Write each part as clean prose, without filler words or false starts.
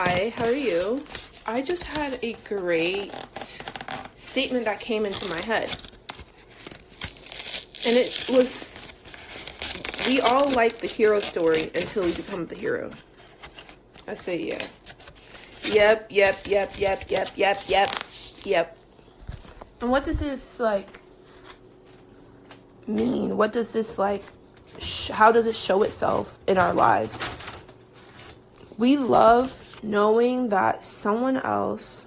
Hi, how are you? I just had a great statement that came into my head. And it was, we all like the hero story until we become the hero. I say yeah. Yep. And what does this, mean? What does this, how does it show itself in our lives? We love knowing that someone else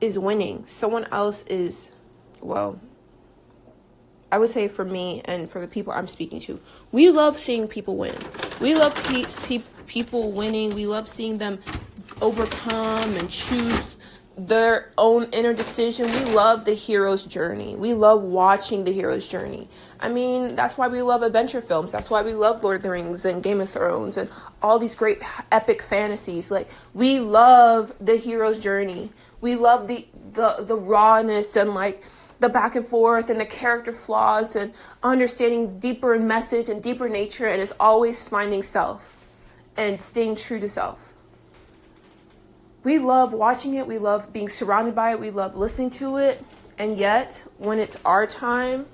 is winning. Someone else is, I would say for me and for the people I'm speaking to, we love seeing people win. We love people winning. We love seeing them overcome and choose their own inner decision. We love the hero's journey. We love watching the hero's journey. I mean, that's why we love adventure films. That's why we love Lord of the Rings and Game of Thrones and all these great epic fantasies. We love the hero's journey. We love the rawness and the back and forth and the character flaws and understanding deeper message and deeper nature, and it's always finding self and staying true to self. We love watching it. We love being surrounded by it. We love listening to it. And yet, when it's our time,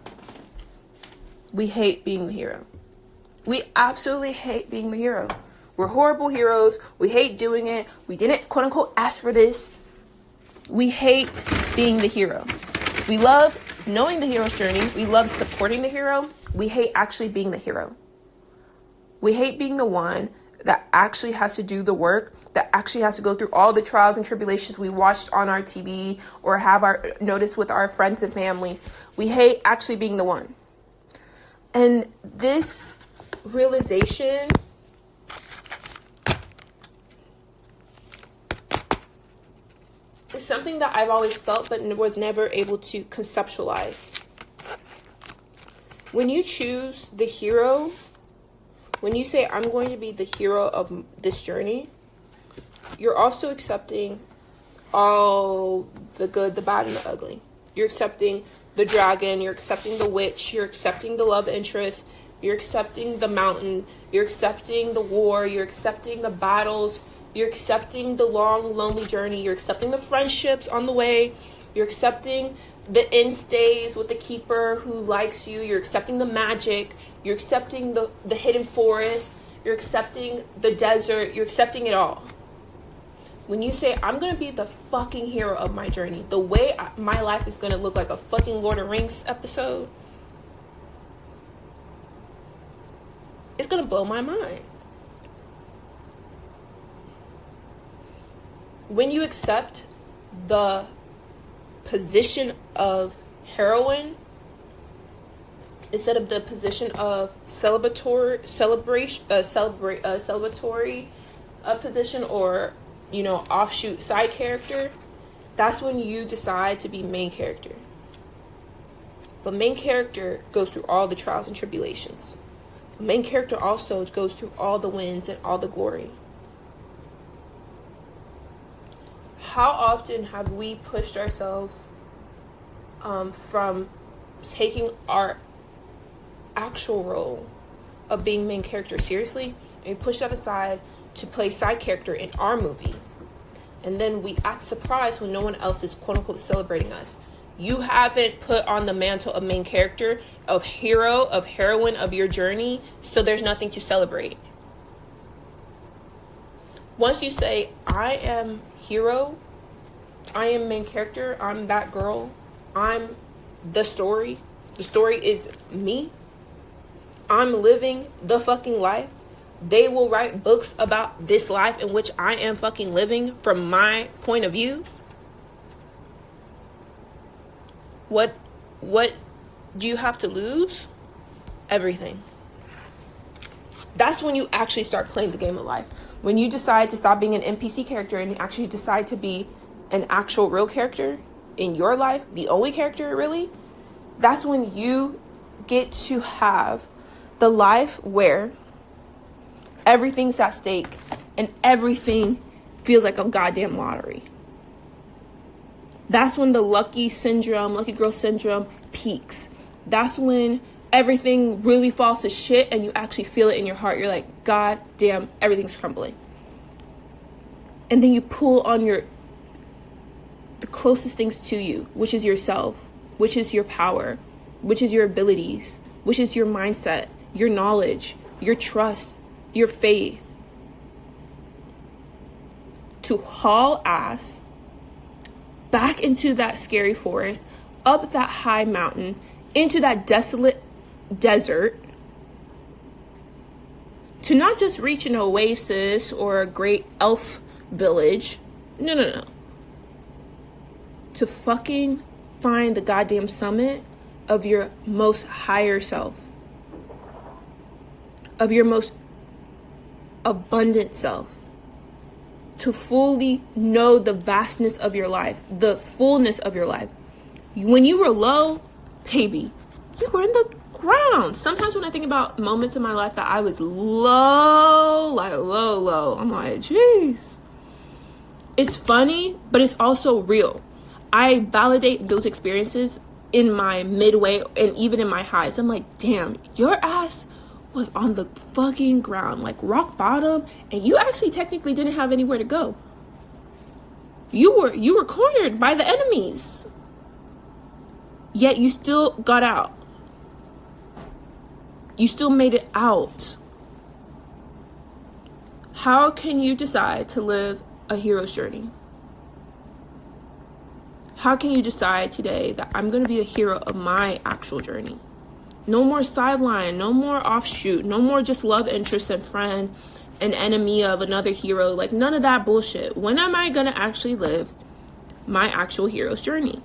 we hate being the hero. We absolutely hate being the hero. We're horrible heroes. We hate doing it. We didn't, quote unquote, ask for this. We hate being the hero. We love knowing the hero's journey. We love supporting the hero. We hate actually being the hero. We hate being the one that actually has to do the work, that actually has to go through all the trials and tribulations we watched on our TV or have our noticed with our friends and family. We hate actually being the one. And this realization is something that I've always felt but was never able to conceptualize. When you choose the hero, when you say, I'm going to be the hero of this journey, you're also accepting all the good, the bad, and the ugly. You're accepting the dragon, you're accepting the witch, you're accepting the love interest, you're accepting the mountain, you're accepting the war, you're accepting the battles, you're accepting the long, lonely journey, you're accepting the friendships on the way, you're accepting the end stays with the keeper who likes you, you're accepting the magic, you're accepting the hidden forest, you're accepting the desert, you're accepting it all. When you say, I'm going to be the fucking hero of my journey, the way my life is going to look like a fucking Lord of the Rings episode, it's going to blow my mind. When you accept the position of heroine instead of the position of celebratory position or offshoot side character, that's when you decide to be main character. But main character goes through all the trials and tribulations. The main character also goes through all the wins and all the glory. How often have we pushed ourselves from taking our actual role of being main character seriously, and we push that aside to play side character in our movie? And then we act surprised when no one else is quote unquote celebrating us. You haven't put on the mantle of main character, of hero, of heroine of your journey, so there's nothing to celebrate. Once you say, I am hero, I am main character, I'm that girl, I'm the story is me, I'm living the fucking life, they will write books about this life in which I am fucking living from my point of view. What do you have to lose? Everything. That's when you actually start playing the game of life. When you decide to stop being an NPC character and actually decide to be an actual real character in your life, the only character really, that's when you get to have the life where everything's at stake and everything feels like a goddamn lottery. That's when the lucky girl syndrome peaks. That's when everything really falls to shit and you actually feel it in your heart. You're like, goddamn everything's crumbling. And then you pull on the closest things to you, which is yourself, which is your power, which is your abilities, which is your mindset, your knowledge, your trust, your faith, to haul ass back into that scary forest, up that high mountain, into that desolate desert, to not just reach an oasis or a great elf village. No. To fucking find the goddamn summit of your most higher self, of your most abundant self, to fully know the vastness of your life, the fullness of your life. When you were low, baby, you were in the ground. Sometimes when I think about moments in my life that I was low, like low, I'm like, jeez. It's funny, but it's also real. I validate those experiences in my midway and even in my highs. I'm like, damn, your ass was on the fucking ground, like rock bottom, and you actually technically didn't have anywhere to go. You were cornered by the enemies. Yet you still got out. You still made it out. How can you decide to live a hero's journey? How can you decide today that I'm going to be a hero of my actual journey? No more sideline, no more offshoot, no more just love interest and friend and enemy of another hero. Like, none of that bullshit. When am I going to actually live my actual hero's journey?